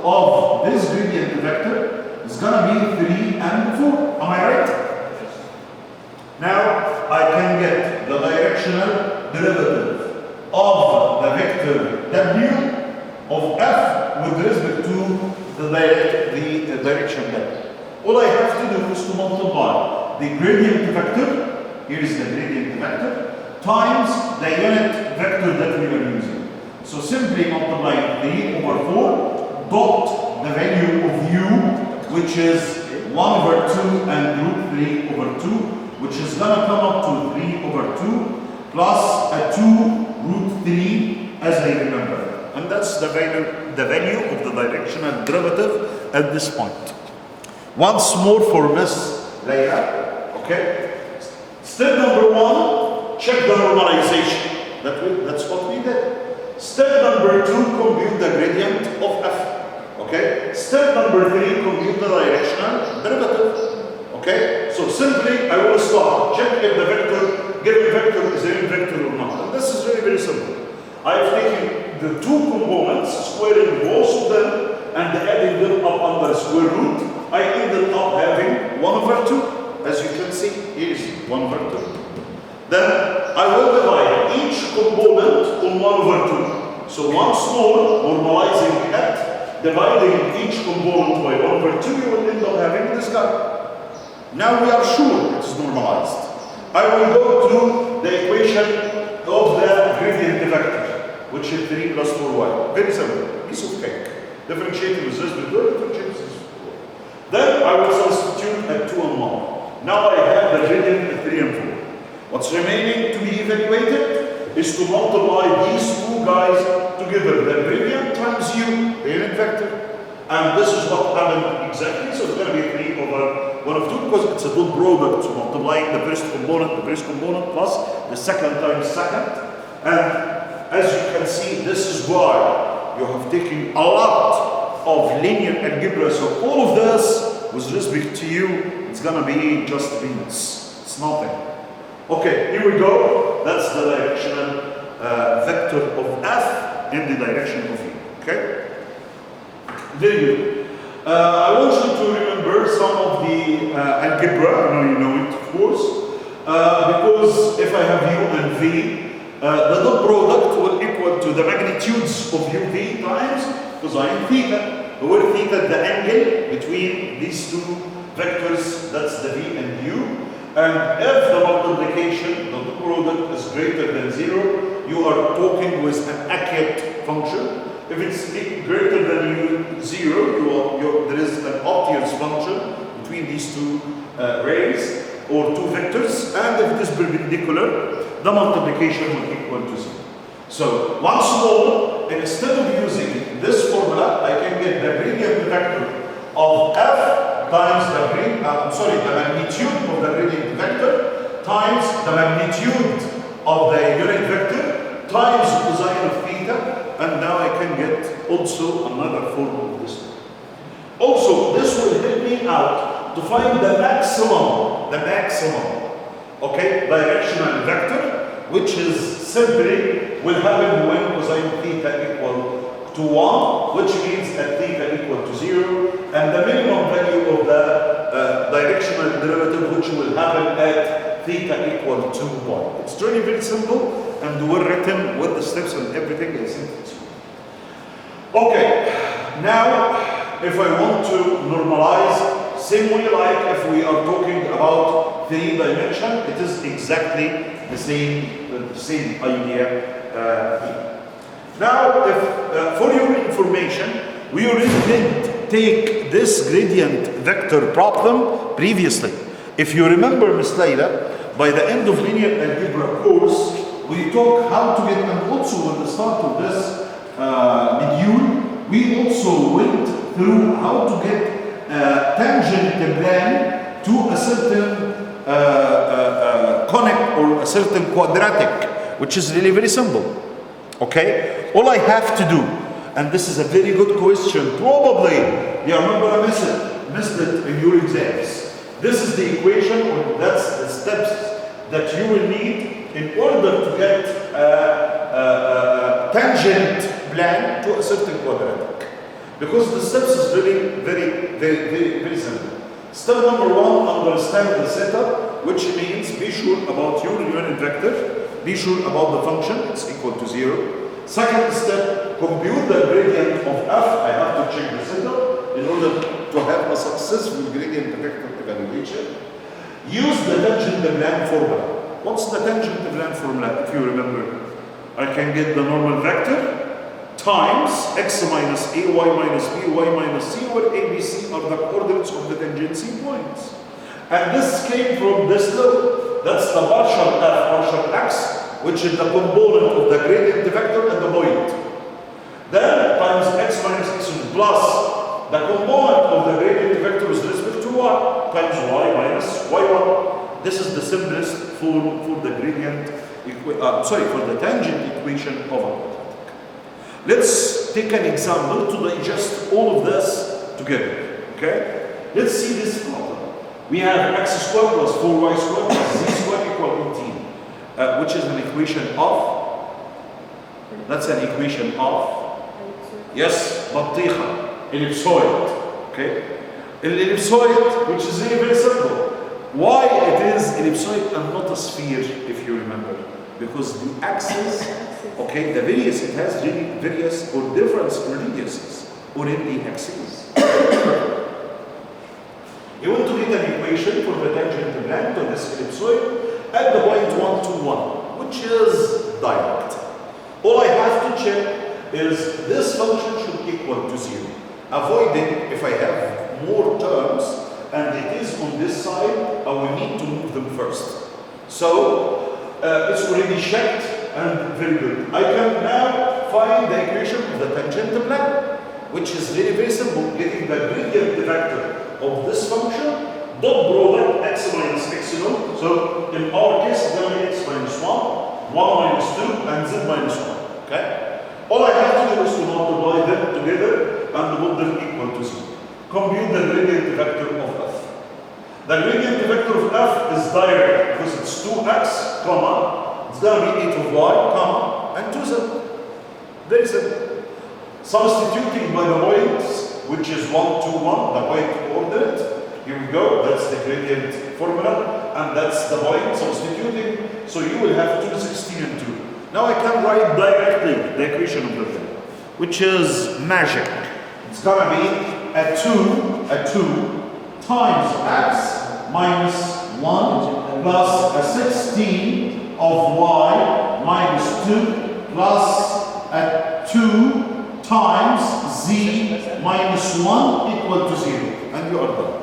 of this gradient vector is gonna be 3 and 4. Am I right? Now I can get the directional derivative of the vector W of F with respect to the direction W. All I have to do is to multiply the gradient vector, here is the gradient vector, times the unit vector that we are using. So simply multiply 3 over 4 dot the value of u, which is 1 over 2 and root 3 over 2, which is going to come up to 3 over 2 plus a 2 root 3 as I remember. And that's the value of the directional derivative at this point. Once more for Miss Leila, okay? Step number 1, check the normalization. That's what we did. Step number 2, compute the gradient of F. Okay? Step number 3, compute the directional derivative. Okay? So simply, I will start. Check if the given vector is a unit vector or not. And this is very, very simple. I have taken the two components, squaring both of them, and adding them up under square root. I ended up having 1 over 2. As you can see, here is 1 over 2. Then I will divide each component on 1 over 2. So once more, normalizing at dividing each component by 1 over 2, you will end up having this guy. Now we are sure it is normalized. I will go through the equation of the gradient vector, which is 3 plus 4y. Very simple, piece of cake. Differentiating with respect to differentiating with respect to. Then I will substitute at 2 and 1. Now I have the gradient at 3 and 4. What's remaining to be evaluated is to multiply these two guys together, the gradient times u, the unit vector, and this is what happened exactly. So it's going to be 3 over 1 of 2 because it's a dot product. So multiplying the first component plus the second times second. And as you can see, this is why you have taken a lot of linear algebra. So all of this, with respect to you, it's going to be just peanuts. It's nothing. Okay, here we go. That's the directional vector of F in the direction of U. Okay? Very good. I want you to remember some of the algebra. I know you know it, of course. Because if I have U and V, the dot product will equal to the magnitudes of UV times cosine theta. Where theta, the angle between these two vectors, that's the V and U. And if the multiplication, the dot product is greater than 0, you are talking with an accurate function. If it's greater than 0, there is an obtuse function between these two rays or two vectors. And if it is perpendicular, the multiplication will equal to 0. So once more, instead of using this formula, I can get the gradient vector of F times the magnitude of the gradient vector times the magnitude of the unit vector times cosine of theta, and now I can get also another form of this. Also, this will help me out to find the maximum, okay, directional vector, which is simply will happen when cosine theta equal to 1, which means at theta equal to 0, and the minimum value of the directional derivative, which will happen at theta equal to 1. It's really very simple and well written with the steps and everything is simple. Okay, now if I want to normalize, same way like if we are talking about 3 dimension, it is exactly the same idea here. Now, if, for your information, we already did take this gradient vector problem previously. If you remember, Ms. Leila, by the end of linear algebra course, we talked how to get, and also at the start of this module, we also went through how to get tangent plan to a certain conic or a certain quadratic, which is really very simple. Okay? All I have to do, and this is a very good question, probably you remember I missed it in your exams. This is the equation, or that's the steps that you will need in order to get a tangent plan to a certain quadratic. Because the steps is really very simple. Step number one, understand the setup, which means be sure about your unit vector, be sure about the function, it's equal to 0. Second step, compute the gradient of f. I have to check the setup in order to have a successful gradient vector evaluation. Use the tangent Bland formula. What's the tangent Bland formula, if you remember? I can get the normal vector times x minus ay minus by minus c, where abc are the coordinates of the tangency points. And this came from this law. That's the partial f, partial x, which is the component of the gradient vector at the point. Then times x minus x plus the component of the gradient vector with respect to y times y minus y1. This is the simplest form for the gradient, for the tangent equation of a quadratic. Let's take an example to digest all of this together. Okay? Let's see this problem. We have x squared plus 4y squared plus z squared equal 18, which is an equation of. That's an equation of. Yes, بطيخة, ellipsoid. Okay? Ellipsoid, which is very simple. Why it is ellipsoid and not a sphere, if you remember? Because the axis, okay, the various, it has really various or different radiuses or in the axis. You want to get an equation for the tangent Bland to this ellipsoid at the point 1, 2, 1, which is direct. All I have to check is this function should equal to 0. Avoiding if I have more terms and it is on this side, I will need to move them first. So it's already checked and very good. I can now find the equation of the tangent Bland, which is very simple, getting the gradient vector of this function, dot product x minus x naught. So in our case, it's going to be x minus 1, 1 minus 2, and z minus 1. Okay? All I have to do is to multiply them together and put them equal to 0. Compute the gradient vector of f. The gradient vector of f is direct because it's 2x, comma, it's going to be 8 of y, comma, and 2z. Very simple. Substituting by the points, which is 1, 2, 1, the point coordinate. Here we go, that's the gradient formula, and that's the point substituting. So you will have 2, 16, and 2. Now I can write directly the equation of the thing, which is magic. It's going to be a 2 times x minus 1 plus a 16 of y minus 2 plus a 2 times z minus 1 equal to 0. And you are done.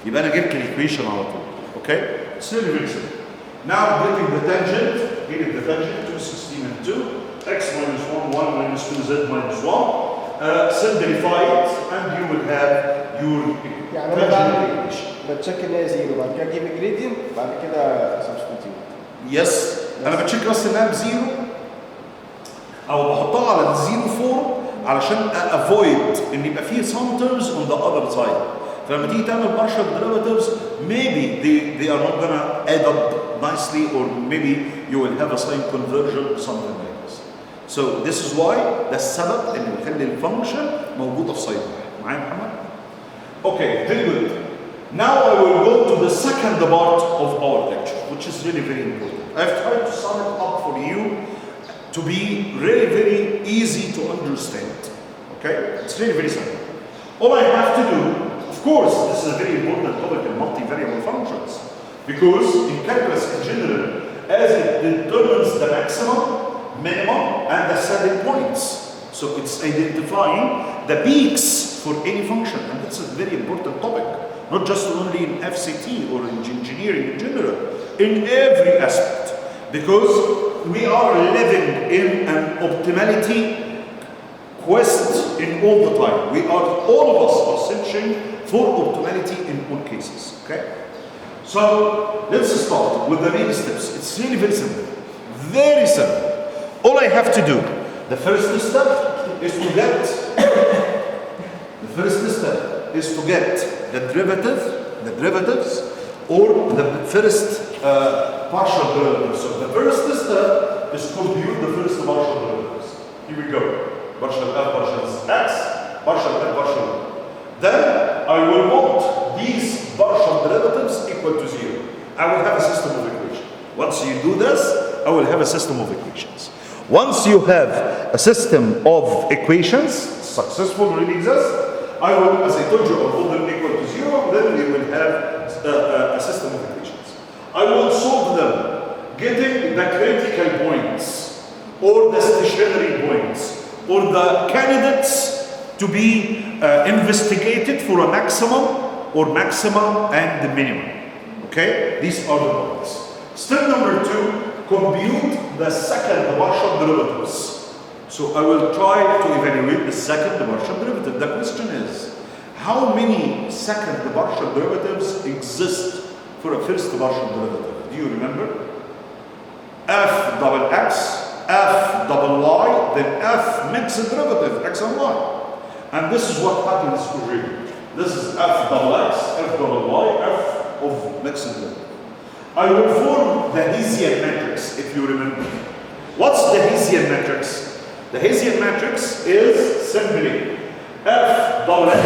يبقى أنا جبت الإيكويشن على طول. Okay? It's really very simple. Now getting the tangent, getting the tangent 2, 16, and 2, x minus 1, 1 minus 2, z minus 1. Simplify it and you will have your tangent equation. بتشيك ان هي زيرو، بعد كده اجيب الجريدينت، بعد كده سبستيتيوت. يس انا بتشيك بس انها بزيرو او بحطها على الزيرو فورم علشان افويد ان يبقى فيه some terms on the other side. فلما تيجي تعمل partial derivatives maybe they are not gonna add up nicely, or maybe you will have a sign conversion, something like this. So this is why ده السبب اللي بيخلي الفانكشن موجوده في سايد واحد. معايا محمد؟ Okay, very good. Now I will go to the second part of our lecture, which is really very important. I've tried to sum it up for you to be really very easy to understand. Okay? It's really very simple. All I have to do, of course, this is a very important topic in multivariable functions, because in calculus in general, as it determines the maximum, minimum, and the setting points. So it's identifying the peaks for any function, and that's a very important topic. Not just only in FCT or in engineering in general, in every aspect. Because we are living in an optimality quest in all the time. All of us are searching for optimality in all cases, okay? So let's start with the main steps. It's really very simple. Very simple. All I have to do, the first step is to get the derivatives or the first partial derivatives. So the first step is to compute the first partial derivatives. Here we go. Partial f, partial x, partial f partial y. Then I will want these partial derivatives equal to 0. I will have a system of equations. Once you do this, I will have a system of equations. Once you have a system of equations, successful really exists, I will, as I told you, I'll put them equal to 0, then you will have a system of equations. I will solve them, getting the critical points, or the stationary points, or the candidates to be investigated for a maximum, or maximum and the minimum. Okay, these are the points. Step number 2, compute the second partial derivatives. So I will try to evaluate the second partial derivative. The question is, how many second partial derivatives exist for a first partial derivative? Do you remember? F double x, f double y, then f mixed derivative, x and y. And this is what happens already. This is f double x, f double y, f of mixed derivative. I will form the Hessian matrix, if you remember. What's the Hessian matrix? The Hessian matrix is simply f double x,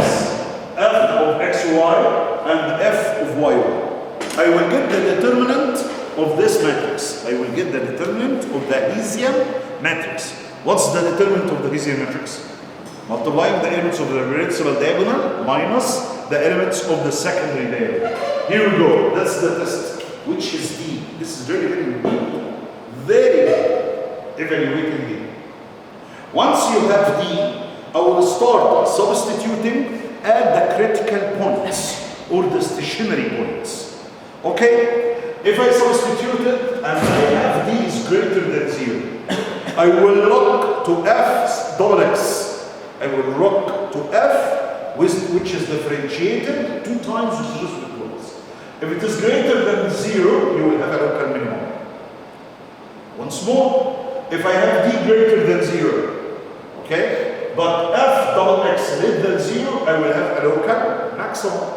f of xy, and f of yy. I will get the determinant of this matrix. I will get the determinant of the Hessian matrix. What's the determinant of the Hessian matrix? Multiplying the elements of the principal diagonal minus the elements of the secondary diagonal. Here we go. That's the test. Which is D. This is very, very important. Very evaluating D. Once you have D, I will start substituting at the critical points or the stationary points. Okay? If I substitute it and I have D is greater than 0, I will look to f double x. I will look to f which is differentiated 2 times with respect to x. If it is greater than 0, you will have a local minimum. Once more, if I have D greater than 0, okay, but f double x less than 0, I will have a local maximum.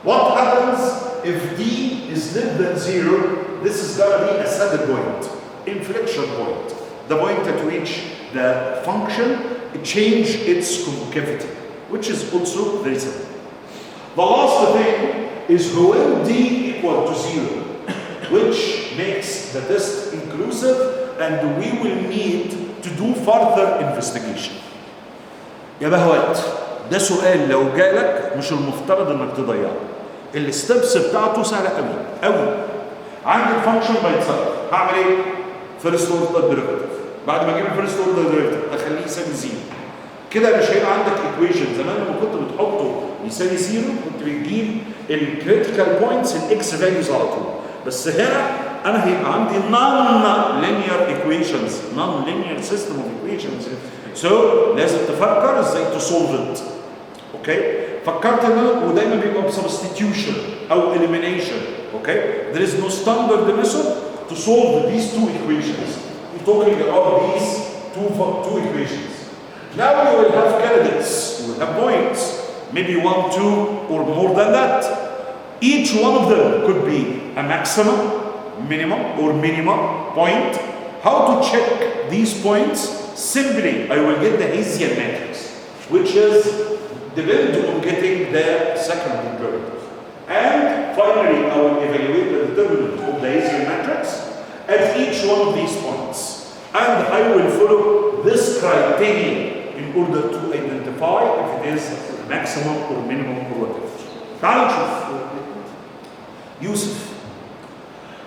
What happens if D is less than 0? This is going to be a saddle point, inflection point, the point at which the function change its concavity, which is also very simple. The last thing is when D equal to 0, which makes the test inclusive, and we will need to do further investigation. يا بهوات، ده سؤال لو جالك مش المفترض انك تضيعه. الستبس بتاعته سهله قوي قوي. عندي الفانكشن بايتسلف، هعمل ايه؟ فيرست اوردر ديريفيتيف. بعد ما اجيب الفيرست اوردر ديريفيتيف اخليه يساوي 0. كده مش هيبقى عندك ايكويشن. زمان لما كنت بتحطه يساوي 0 كنت بتجيب الكريتيكال بوينتس الاكس فاليوز على طول. بس هنا انا هيبقى عندي non linear equations, non linear system of equations. So لازم تفكر ازاي تسولف ات. اوكي؟ فكرت ان انا ودايما بيبقى بسبستيوشن او elimination. اوكي؟ There is no standard method to solve these 2 equations. We're talking about these two equations. Now you will have candidates, you will have points, maybe 1, 2, or more than that. Each one of them could be a maximum, minimum, or minimum point. How to check these points? Simply, I will get the Hessian matrix, which is dependent on getting the second derivative. And finally, I will evaluate the determinant of the Hessian matrix at each one of these points. And I will follow this criteria in order to identify if it is maximum or minimum or whatever. تعالوا نشوف. يوسف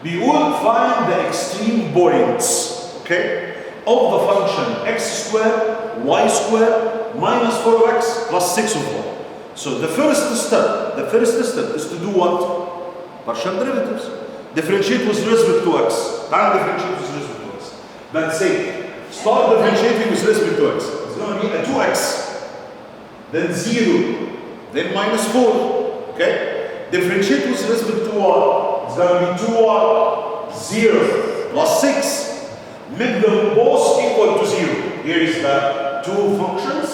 بيقول find the extreme points, okay, of the function x squared y squared minus 4x plus 6 of y. So the first step is to do what? Partial derivatives. Differentiate with respect to x. تعالوا differentiate with respect to x. But say start differentiating with respect to x. It's going to be a 2x, then 0, then minus 4. Okay? Differentiate with respect to y. It's going to be 2y, 0, plus 6. Make them both equal to 0. Here is the 2 functions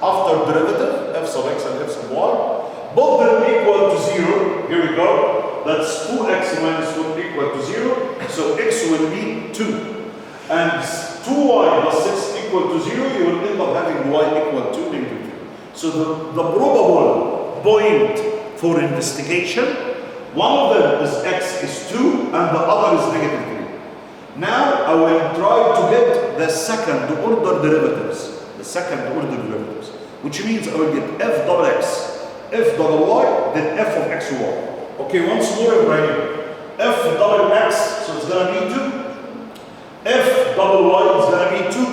after derivative, f sub x and f sub y. Both them equal to 0. Here we go. That's 2x minus 4 equal to 0. So x will be 2. And 2y plus 6 equal to 0, you will end up having y equal to negative 0. So the probable point for investigation, one of them is x is 2 and the other is negative 3. Now I will try to get the second order derivatives. The second order derivatives. Which means I will get f double x, f double y, then f of x y. Okay, once more Ibrahim. F double x, so it's gonna be 2. F double y is gonna be 2.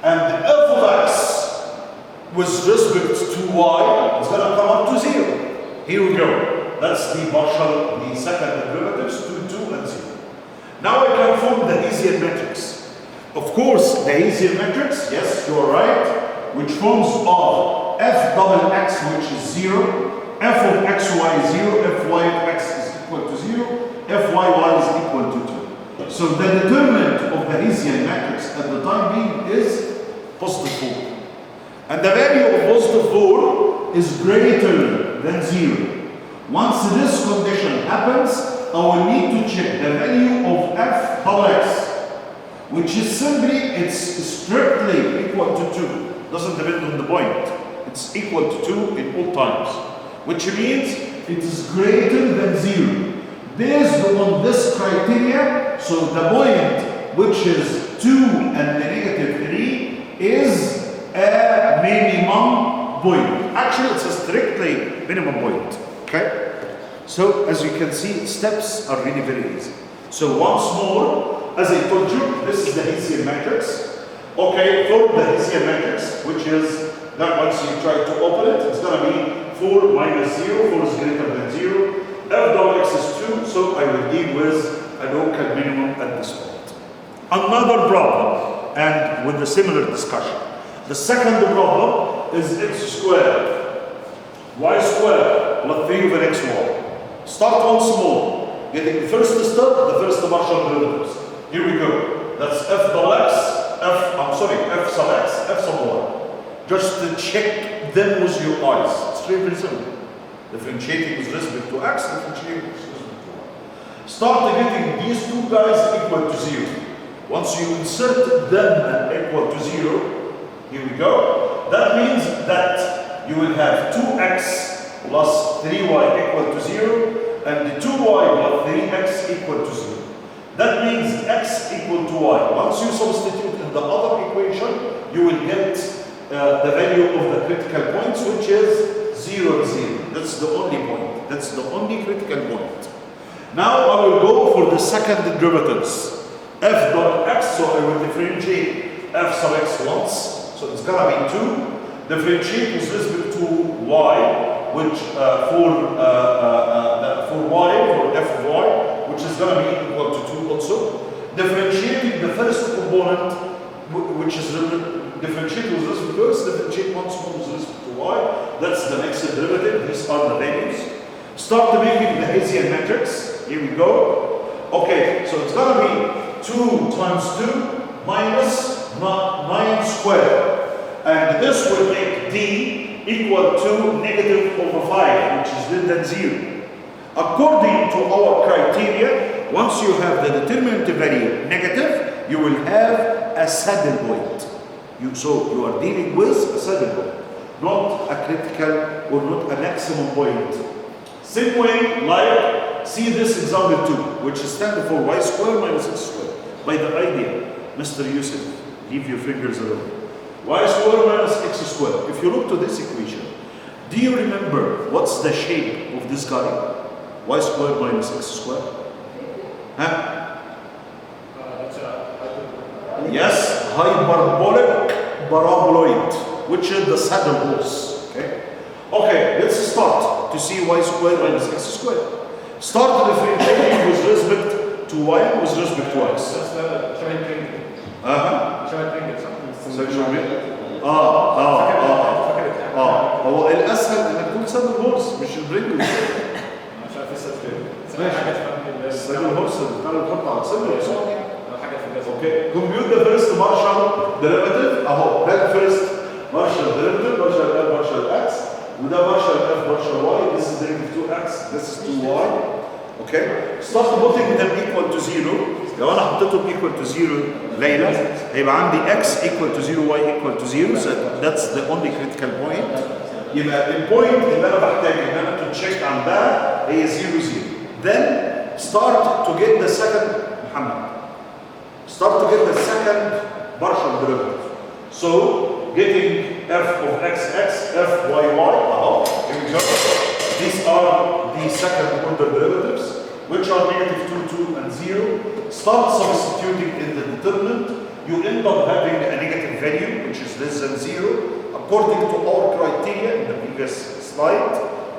And the f of x with respect to y is gonna come up to 0. Here we go. That's the partial, the second derivatives, 2, 2, and 0. Now I can form the Hessian matrix. Of course, the Hessian matrix, yes, you are right, which forms of f double x, which is 0, f of xy is 0, fy of x is equal to 0, fyy is equal to 2. So the determinant of the Hessian matrix at the time being is positive 4. And the value of positive 4 is greater than 0. Once this condition happens, I will need to check the value of f double x, which is simply, it's strictly equal to 2. Doesn't depend on the point. It's equal to 2 in all times, which means it is greater than 0. Based on this criteria, so the point, which is 2 and the negative 3, is a minimum point. Actually, it's a strictly minimum point. Okay? So, as you can see, steps are really very easy. So, once more, as I told you, this is the Hessian matrix. Okay, for the Hessian matrix, which is that once you try to open it, it's going to be 4 minus 0, 4 is greater than 0. F double x is 2, so I will deal with a local minimum at this point. Another problem, and with a similar discussion. The second problem is x squared, y squared plus 3 over xy. Start once more, getting the first step, the first partial derivatives. Here we go. That's f double x, f sub x, f sub y. Just to check them with your eyes. It's very simple. Differentiating with respect to x, differentiating with respect to y. Start getting these two guys equal to 0. Once you insert them equal to 0, here we go. That means that you will have 2x plus 3y equal to 0 and 2y plus 3x equal to 0. That means x equal to y. Once you substitute in the other equation, you will get the value of the critical points, which is 0, 0. That's the only point. That's the only critical point. Now I will go for the second derivatives. F dot x, so I will differentiate f sub x once. So it's gonna be 2. Differentiate with respect to y, which for y, for f of y, which is gonna be equal to 2 also. Differentiating the first component, which is differentiate with respect to x, differentiate once more with respect to y. That's the next derivative. These are the values. Start making the Hessian matrix. Here we go. Okay, so it's gonna be 2 times 2 minus 9 squared. And this will make d equal to negative over 5, which is less than 0. According to our criteria, once you have the determinant value negative, you will have a saddle point. So you are dealing with a saddle point, not a critical or not a maximum point. Same way, like, see this example 2, which stands for y squared minus x squared. By the idea, Mr. Yusuf, leave your fingers alone. Y squared minus x squared. If you look to this equation, do you remember what's the shape of this guy? Y squared minus x squared? Huh? Yes, hyperbolic paraboloid, which is the saddle horse. Okay? Okay, let's start to see y squared minus x squared. Start differentiating with respect to y and with respect to x. That's the joint trinket. Joint trinket, something. هو الاسهل انك تقول سد الهورس مش البرينجل. مش عارف لسه فين. حاجه في سد الهورس بتاع الخط على سد الهورس. حاجه في الجزء. اوكي كمبيوت ذا فيرست مارشال ديريفاتيف اهو ده فيرست مارشال ديريفاتيف مارشال اف مارشال اكس وده مارشال اف مارشال واي. This is derivative 2x, this is 2y. Okay, start putting them equal to 0. لو انا حطيتهم equal to 0 ليلى هيبقى عندي x equal to 0 y equal to 0 so that's the only critical point. يبقى البوينت اللي انا بحتاج ان انا to check عندها هي 0 0. Then start to get the second محمد. Start to get the second partial derivative. So getting f of x x, f y y. Here we go. These are the second order derivatives, which are negative 2, 2, and 0. Start substituting in the determinant. You end up having a negative value, which is less than 0, according to our criteria in the previous slide.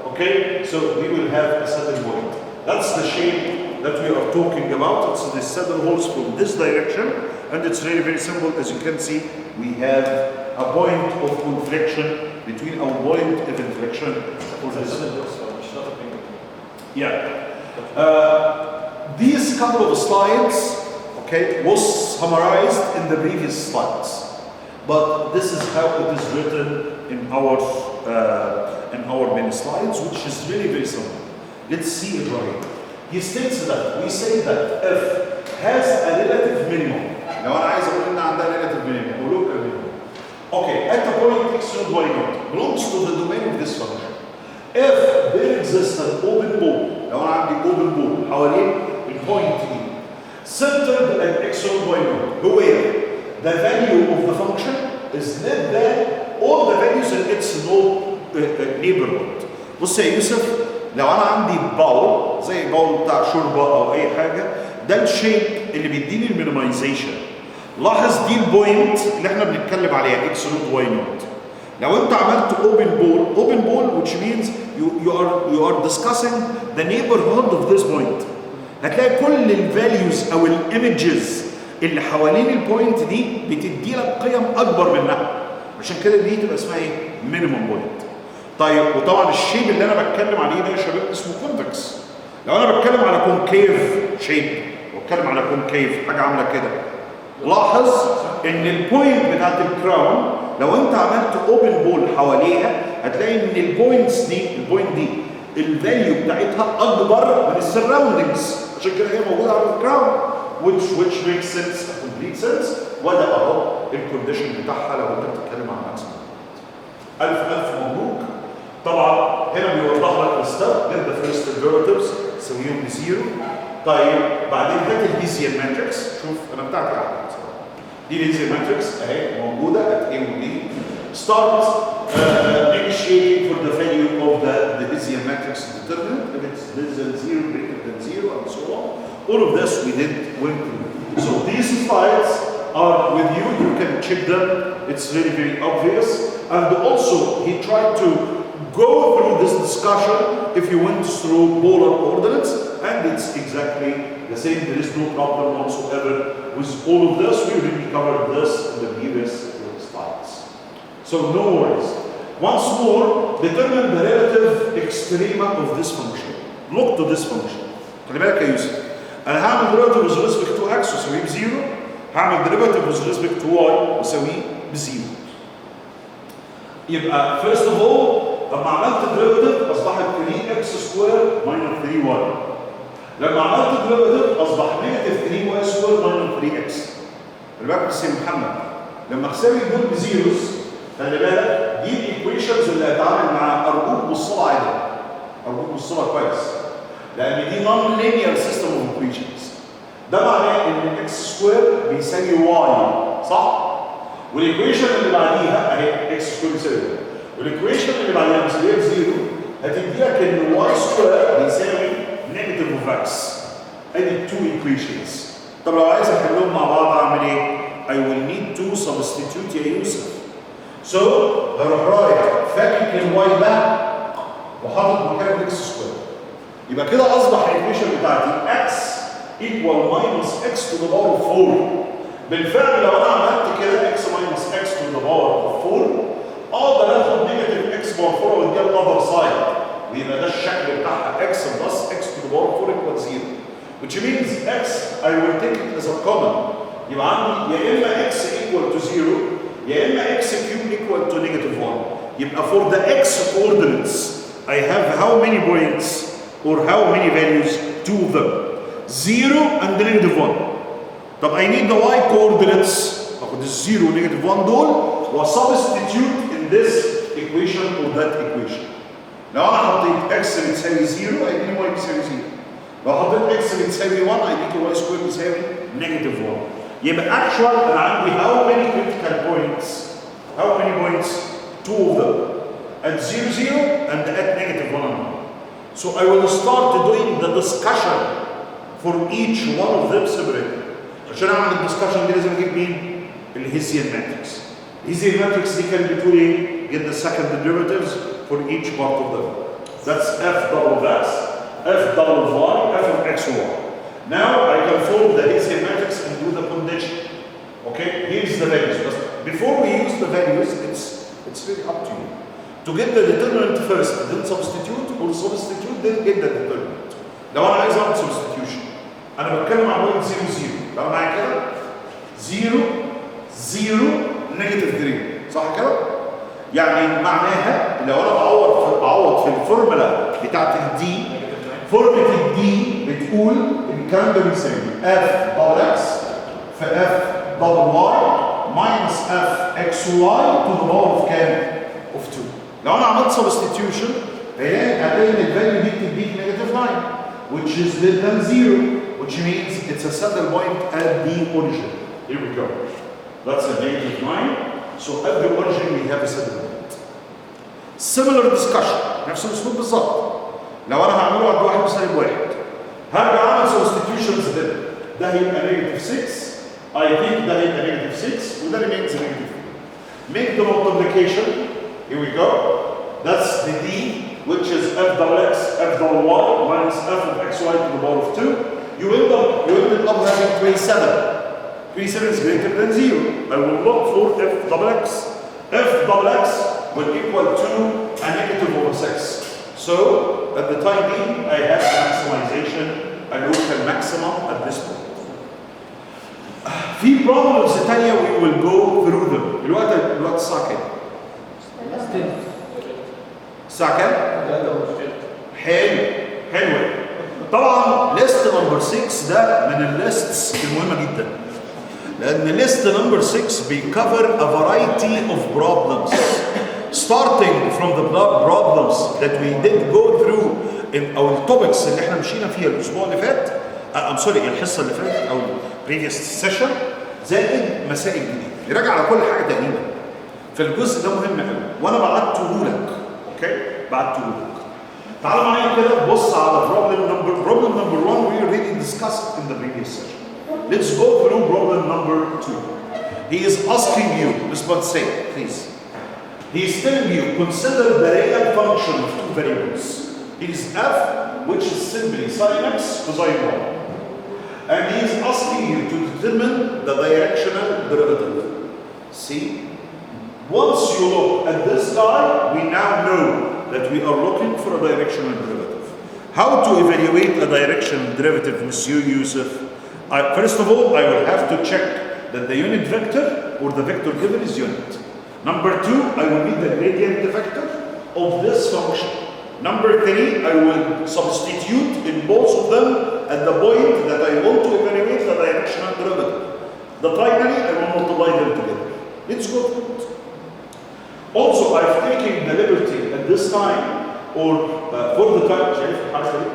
Okay, so we will have a saddle point. That's the shape that we are talking about. It's the saddle holes from this direction, and it's really very simple. As you can see, we have a point of conflection between our point of inflection. Yeah. These couple of slides, okay, was summarized in the previous slides, but this is how it is written in our main slides, which is really very simple. Let's see it right. He states that we say that f has a relative minimum. لو أنا عايز أقول إن عندها relative minimum or local minimum. Okay, at the point x naught y naught belongs to the domain of this function. If there exists an open ball, لو أنا عندي open ball حوالين البوينت دي centered at x naught y naught, where the value of the function is less than all the values in its neighborhood. بص يا يوسف، لو أنا عندي باول زي باول بتاع شوربة أو أي حاجة، ده الشيب اللي بيديني المينيمايزيشن. لاحظ دي البوينت اللي احنا بنتكلم عليها x naught y naught. لو انت عملت open ball which means you are discussing the neighborhood of this point. هتلاقي كل الفاليوز او الايمجز اللي حوالين البوينت دي بتدي لك قيم اكبر منها. عشان كده دي تبقى اسمها ايه؟ مينيمم بوينت. طيب وطبعا الشيب اللي انا بتكلم عليه ده يا شباب اسمه كونفكس. لو انا بتكلم على كونكيف شيب واتكلم على كونكيف حاجه عامله كده، لاحظ ان البوينت بتاعت الكراون لو انت عملت اوبن بول حواليها هتلاقي ان البوينت دي الفاليو بتاعتها اكبر من السراوندنجز، عشان كده هي موجوده على الكراون which makes sense complete sense. وده اهو الكونديشن بتاعها لو انت بتتكلم عن ماكسيمم. الف مبروك. طبعا هنا بيوضح لك الستيب get the first derivatives سويهم بزيرو. طيب بعدين هات الهيزيان ماتريكس. شوف انا بتاعتي احلى بصراحه. دي الهيزيان ماتريكس اهي موجوده at A و B. Start negotiating for the value of the Hessian matrix determinant if it's less than 0, greater than 0, and so on. All of this we went through. So these slides are with you. You can check them. It's very, very obvious. And also, he tried to go through this discussion if you went through polar coordinates, and it's exactly the same. There is no problem whatsoever with all of this. We already covered this in the previous slides. So no worries. Once more, determine the relative extrema of this function. Look to this function. خلي بالك يا يوسف. أنا هعمل derivative with respect to x وأساويه بزيرو. هعمل derivative with respect to y وأساويه بزيرو. يبقى first of all لما عملت derivative أصبحت 3x squared minus 3y. لما عملت derivative أصبح negative 3y squared minus 3x. خلي بالك بس يا محمد لما أساوي دول بزيروز خلي بالك دي الايكويشنز اللي هتعامل مع ارجوك بصوا عادي. ارجوك بصوا كويس. لان دي نون لينير سيستم اوف ايكويشنز. ده معناه ان اكس سكوير بيساوي واي صح؟ والايكويشن اللي بعديها اهي اكس سكوير بيساوي والايكويشن اللي بعديها بتساوي بزيرو هتدي لك ان واي سكوير بيساوي نيجاتيف اوف اكس. ادي التو ايكويشنز. طب لو عايز احلهم مع بعض اعمل ايه؟ I will need to substitute يا يوسف. So هروح رايح فاكك الواي ده وحاطط مكانه اكس سكوير. يبقى كده اصبح الايكويشن بتاعتي x equal minus x to the power of 4. بالفعل لو انا عملت كده x minus x to the power of 4 اقدر اخد نيجاتيف x باور 4 واديها الاذر سايد ويبقى ده الشكل بتاعها x plus x to the power 4 equal 0. Which means x I will take it as a common. يبقى عندي يا اما x equal to 0 يا اما x cube equal to negative 1. يبقى for the x coordinates I have how many points or how many values? 2 of them. 0 and negative 1. طب I need the y coordinates. اخد الزيرو ونيجاتيف 1 دول وسبستيتيوت in this equation or that equation. لو انا حطيت x بتساوي 0 هيديني y بتساوي 0. لو حطيت x بتساوي 1 هيديك y سكوير بتساوي نيجاتيف 1. يبقى actual انا عندي how many critical points? How many points? 2 of them. At 0 0 and at negative 1 and 1. So I will start doing the discussion for each one of them separately. عشان اعمل الدسكشن دي لازم اجيب مين؟ الهيسيان ماتريكس. الهيسيان ماتريكس دي كانت بتقول ايه؟ get the second derivatives for each part of them. That's f double of x, f double of y, f of x or y. Now I can form the Hessian matrix and do the condition. Okay, here's the values. But before we use the values, it's really up to you. To get the determinant first, then substitute, or substitute, then get the determinant. لو انا عايز اعمل substitution، انا بتكلم عن point 0 0. لو انا معايا كده 0 0 نيجاتيف 3 صح كده؟ يعني معناها لو انا بعوض في الفورمولا بتاعت الدي، فورمولا الدي بتقول ان الكلام ده بيساوي اف دبل اكس في اف دبل واي ماينس اف اكس واي تو ذا باور اوف كام؟ اوف 2. لو انا عملت سبستيتيوشن هتلاقي ان الفاليو دي بتديك نيجاتيف 9 which is less than 0 which means it's a saddle point at the origin. Here we go. That's a negative 9. So at the origin we have a saddle point. Similar discussion. نفس الاسلوب بالظبط. لو انا هعمله عند واحد بسالب واحد هرجع اعمل substitutions هنا. ده هيبقى negative 6. I think ده هيبقى negative 6 وده remains negative 3. Make the multiplication. Here we go. That's the d which is f double x, f double y minus f of xy to the power of 2. You end up having 27. 27 is greater than 0. I will look for f double x. F double x will equal to a negative over 6. So, at the time being, I have maximization, a local maximum at this point. في problems ثانية we will go through them. الوقت الساعة كام؟ الساعة كام؟ حلو. طبعا list number 6 ده من الليستس المهمة جدا. لأن list number 6 بيcover a variety of problems. Starting from the problems that we did go through in our topics اللي احنا مشينا فيها الأسبوع اللي فات. I'm sorry الحصة اللي فاتت أو previous session زائد مسائل جديدة. يراجع على كل حاجة تقريبا. فالجزء ده مهم قوي وأنا بعته لك. أوكي؟ بعته لك. تعالوا معايا كده بص على problem number 1 we already discussed in the previous session. Let's go through problem number 2. He is asking you, this one say, please. He is telling you, consider the real function of two variables. It is f, which is simply sin x cosine y. And he is asking you to determine the directional derivative. See? Once you look at this guy, we now know that we are looking for a directional derivative. How to evaluate a directional derivative, Monsieur Yusuf? First of all, I will have to check that the unit vector or the vector given is unit. Number 2, I will need the gradient vector of this function. Number 3, I will substitute in both of them at the point that I want to evaluate the directional derivative. Finally, I will multiply them together. Let's go through it. Also, I've taken the liberty at this time or for the time, شايف الحركة دي؟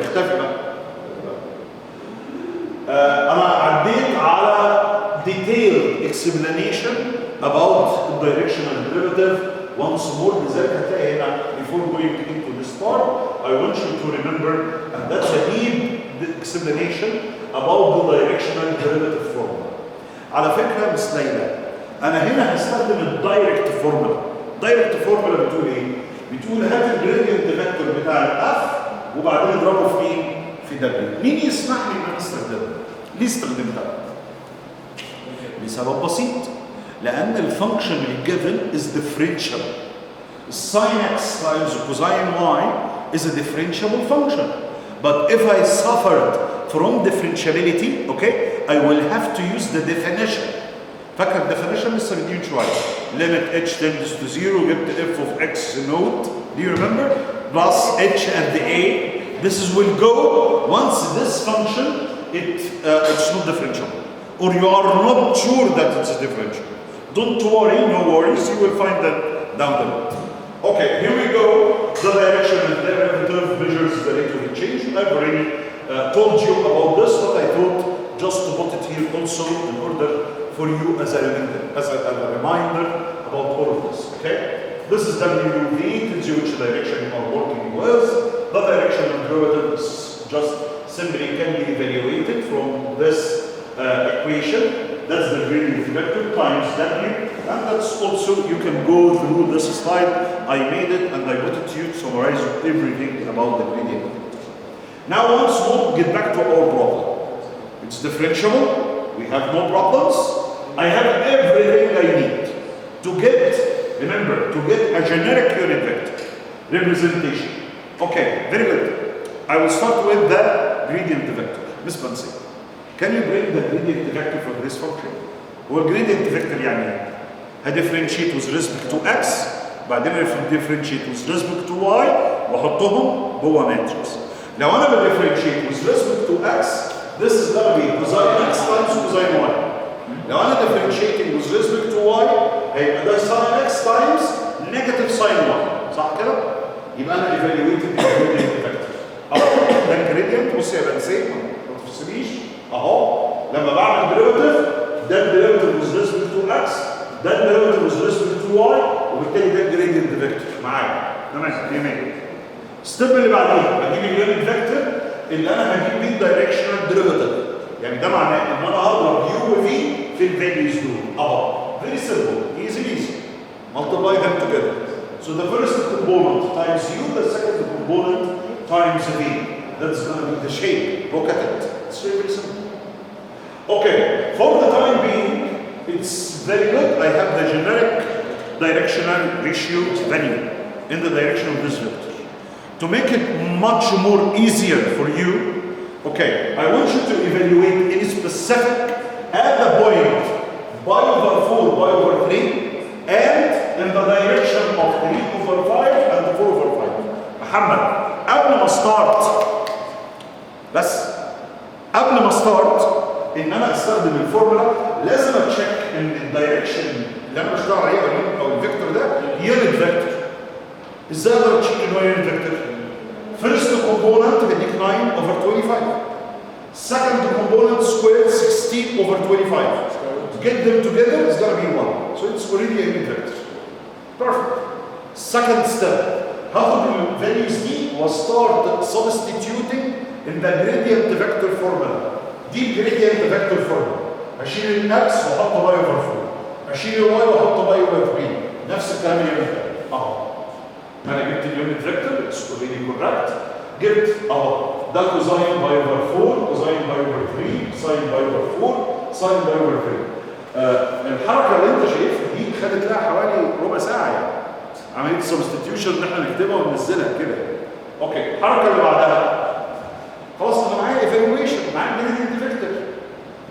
اختفي بقى. أنا عديت على detailed explanation about the directional derivative once more. لذلك هتلاقي هنا before going into this part, I want you to remember, and that's a deep explanation about the directional derivative formula. على فكرة مس ليلى، أنا هنا هستخدم الدايركت فورمولا. الدايركت فورمولا بتقول إيه؟ بتقول هات الجريدينت فيكتور بتاع الأف وبعدين اضربه في مين؟ في دبليو. مين يسمح لي إن أنا أستخدمه؟ ليه استخدمتها؟ لسبب بسيط. لأن الفانكشن الجيفن is differentiable. Sin x times cosine y is a differentiable function. But if I suffered from differentiability, okay, I will have to use the definition. فاكر الديفينيشن لسه مدين شويه. Limit h tends to 0 جبت f of x note. Do you remember? Plus h at the a. This is will go once this function it's not differentiable, or you are not sure that it's differentiable. Don't worry, no worries, you will find that down the road. Okay, here we go. The direction and derivative measures the rate of change. I've already told you about this, but I thought just to put it here also in order for you as a reminder about all of this. Okay, this is WV, tells you which direction you are working with. The direction of derivative is just simply can be evaluated from this equation. That's the gradient vector times W, and that's also, you can go through this slide. I made it and I put it to you to summarize everything about the gradient vector. Now once more, get back to our problem. It's differentiable, we have no problems. I have everything I need to get, remember, to get a generic unit vector representation. Okay, very good. I will start with the gradient vector. Miss Bansi, can you bring the gradient vector for this function? هو الجريدينت فيكتور يعني ايه؟ هديفرنشيت with respect to x، بعدين differentiate with respect to y واحطهم جوه ماتريكس. لو انا بديفرنشيت with respect to x، this is gonna be cosine x times cosine y. لو انا differentiating with respect to y هيبقى ده sin x times negative sin y، صح كده؟ يبقى انا evaluated الجريدينت فيكتور. اهو ده الجريدينت، بص يا بنسي ما تفصليش اهو، لما بعمل ديريفاتيف ده الديريفاتيف with respect to x، ده الديريفاتيف with respect to y، وبالتالي ده الجريدينت فيكتور معايا. تمام، جميل. الستيب اللي بعديه بجيب اليونت فيكتور اللي انا هجيب بيه الدايركشنال ديريفاتيف. يعني ده معناه ان انا هضرب يو وفي في الفاليوز دول اهو. فيري سمبل، ايزي. Multiply them together. So the first component times u, the second component times v. That's going to be the shape. Look at it. It's very simple. Okay, for the time being, it's very good. I have the generic directional ratio value in the direction of this vector. To make it much more easier for you, okay, I want you to evaluate any specific at the point pi over 4, pi over 3, and in the direction of 3 over 5 and 4 over 5. محمد، قبل ما start ان انا استخدم الفورمولا لازم اتشيك ان الدايركشن اللي انا بشتغل عليه او الفيكتور ده يونت فيكتور. ازاي اقدر اتشيك ان هو يونت فيكتور؟ فيرست كومبوننت بديك 9 over 25. Second component squared 16 over 25. Get them together is going to be 1. So it's already a unit vector. Perfect. Second step. هاخد الفاليوز دي وستارت substituting in the gradient vector formula. دي gradient vector formula. اشيل الاكس واحط باي اوفر 4. اشيل الواي واحط باي اوفر 3. نفس الكلام اليونت فيكتور. اهو. انا جبت اليونت فيكتور اتس اوريدي كوركت. جبت اهو ده كوزاين باي اوفر 4، كوزاين باي اوفر 3، ساين باي اوفر 4، ساين باي اوفر 3. الحركه اللي انت شايفها دي خدت لها حوالي ربع ساعه يعني. عمليه السبستيتيوشن اللي احنا نكتبها وننزلها كده. اوكي، الحركه اللي بعدها خلاص انا معايا ايفالويشن، معايا جريدينت فيكتور.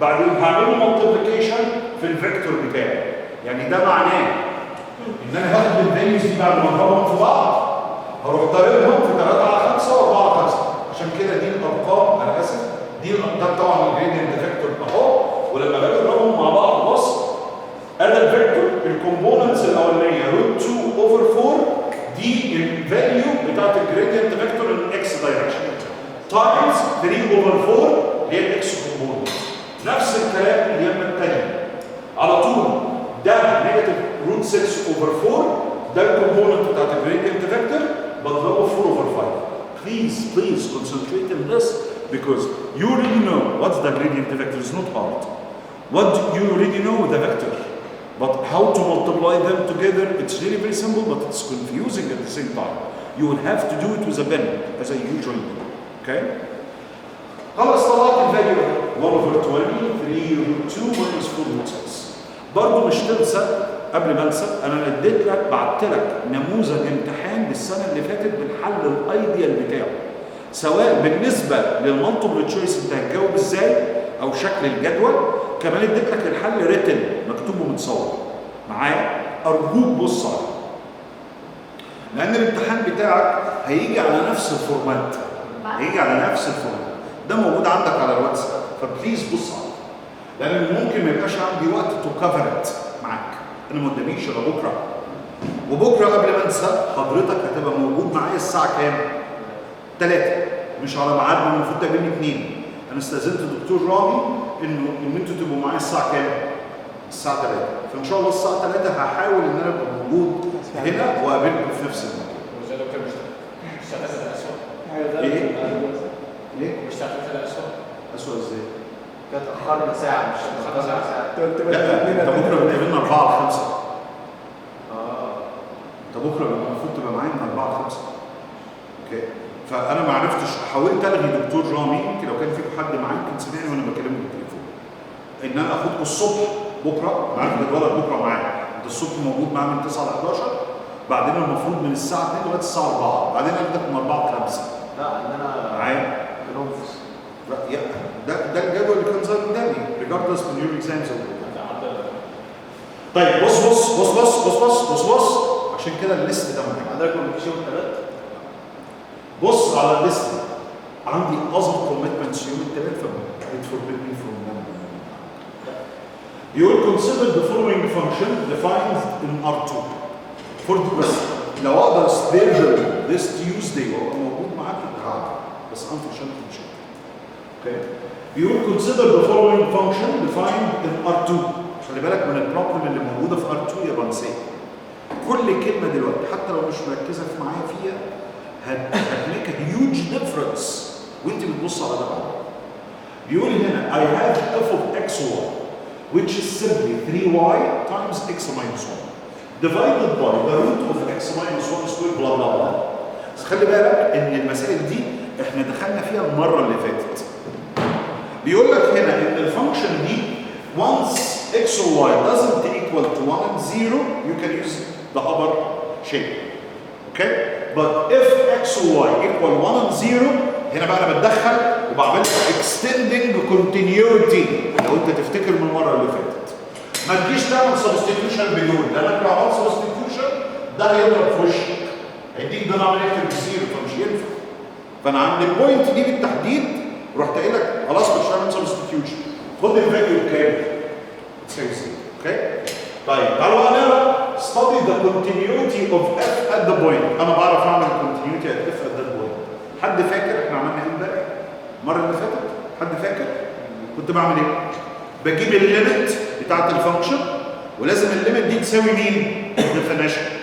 بعدين هعمل له مالتيبليكيشن في الفيكتور بتاعي. يعني ده معناه ان انا هاخد الفاليوز دي بعد ما اضربهم في بعض هروح ضاربهم في 3 على 5 و4 على 5. عشان كده دي الارقام، انا اسف، دي الارقام طبعا الجريدينت فيكتور اهو. ولما باجي اضربهم مع بعض بص، انا الفيكتور الكومبوننتس الاولانيه روت 2 اوفر 4 دي الفاليو بتاعت الجريدينت فيكتور الاكس دايركشن تايمز 3 اوفر 4 اللي هي الاكس كومبوننت. نفس الكلام اليمه الثانيه على طول، ده نيجاتيف روت 6 اوفر 4 ده الكومبوننت بتاعت الجريدينت فيكتور بضربه 4 اوفر 5. Please concentrate on this because you already know what's the gradient vector. Is not hard. What you already know the vector, but how to multiply them together, it's really very simple, but it's confusing at the same time. You will have to do it with a pen, as I usually do. Okay? خلاص طلعت الفاليو 1 over 20 3 root 2 minus 4 root 6. برضه مش تنسى قبل ما انسى، انا اديت لك بعت لك نموذج امتحان للسنه اللي فاتت بالحل الايديال بتاعه، سواء بالنسبه للمالتيبل تشويس انت هتجاوب ازاي او شكل الجدول، كمان اديت لك الحل ريتن مكتوب ومتصور معايا. ارجوك بص عليه لان الامتحان بتاعك هيجي على نفس الفورمات، ده موجود عندك على الواتساب، فبليز بص عليه. لان ممكن ما يبقاش عندي وقت تو كفر معاك، انا ما قداميش الا بكره. وبكره قبل ما انسى حضرتك هتبقى موجود معايا الساعه كام؟ 3 مش على ميعادنا، المفروض تقابلني 2. انا استاذنت الدكتور رامي ان انتوا تبقوا معايا الساعه كام؟ الساعه 3. فان شاء الله الساعه 3 هحاول ان انا ابقى موجود هنا واقابلكم في نفس المكان. وزي دكتور مش هتاخد الاسوء. ايه؟ ليه؟ مش هتاخد الاسوء. اسوء ازاي؟ كانت اخرنا ساعه مش أخرنا ساعة. لا انت بكره بتقابلنا 4 ل 5. انت بكره المفروض تبقى معايا من 4 ل 5. اوكي. فانا ما عرفتش، حاولت الغي دكتور رامي، يمكن لو كان في حد معايا كان سمعني وانا بكلمه بالتليفون. ان انا اخدكم الصبح بكره، انا عارف جدولك بكره معايا، انت الصبح موجود معايا من 9 ل 11، بعدين المفروض من الساعه 2 لغايه الساعه 4، بعدين اخدك من 4 ل 5. لا ان انا معايا؟ كنوفس. ده الجدول اللي كان ظاهر قدامي regardless من your exams. طيب بص بص بص بص بص بص بص بص عشان كده الليست ده مهم. حضرتك مش يوم الثلاث؟ بص على الليست دي. عندي other commitments يوم الثلاث it forbid me from them. You will consider the following function defined in R2. For بس لو اقدر schedule this Tuesday وابقى موجود معاك النهارده بس unfortunately مش هقدر. Okay. You will consider the following function defined in R2. خلي بالك من البروبلم اللي موجوده في R2 يا بنسيه. كل كلمه دلوقتي حتى لو مش مركزه في معايا فيها هتميك a huge difference وانت بتبص على ده بعض. بيقول هنا I have f of x y which is simply 3y times x minus 1 divided by the root of x minus 1 squared blah blah blah. بس خلي بالك ان المسائل دي احنا دخلنا فيها المره اللي فاتت. بيقول لك هنا ان الفانكشن دي once x or y doesn't equal to 1 and 0 you can use the upper shape. Okay? But if x or y equal 1 and 0 هنا بقى انا بتدخل وبعمل extending continuity. لو انت تفتكر من المره اللي فاتت ما تجيش تعمل substitution بدون، لانك لو عملت substitution ده هيضرب في وشك هيديك denominator بزيرو فمش ينفع. فانا عند البوينت دي بالتحديد رحت قايل لك خلاص مش هعمل substitution، خد الفاليو بكام؟ تساوي 0. اوكي؟ طيب تعالوا بقى نقرا study the continuity of f at the point. انا بعرف اعمل continuity at f at that point. حد فاكر احنا عملنا ايه امبارح؟ المره اللي فاتت؟ حد فاكر؟ كنت بعمل ايه؟ بجيب الليمت بتاعت الفانكشن ولازم الليمت دي تساوي مين؟ definition.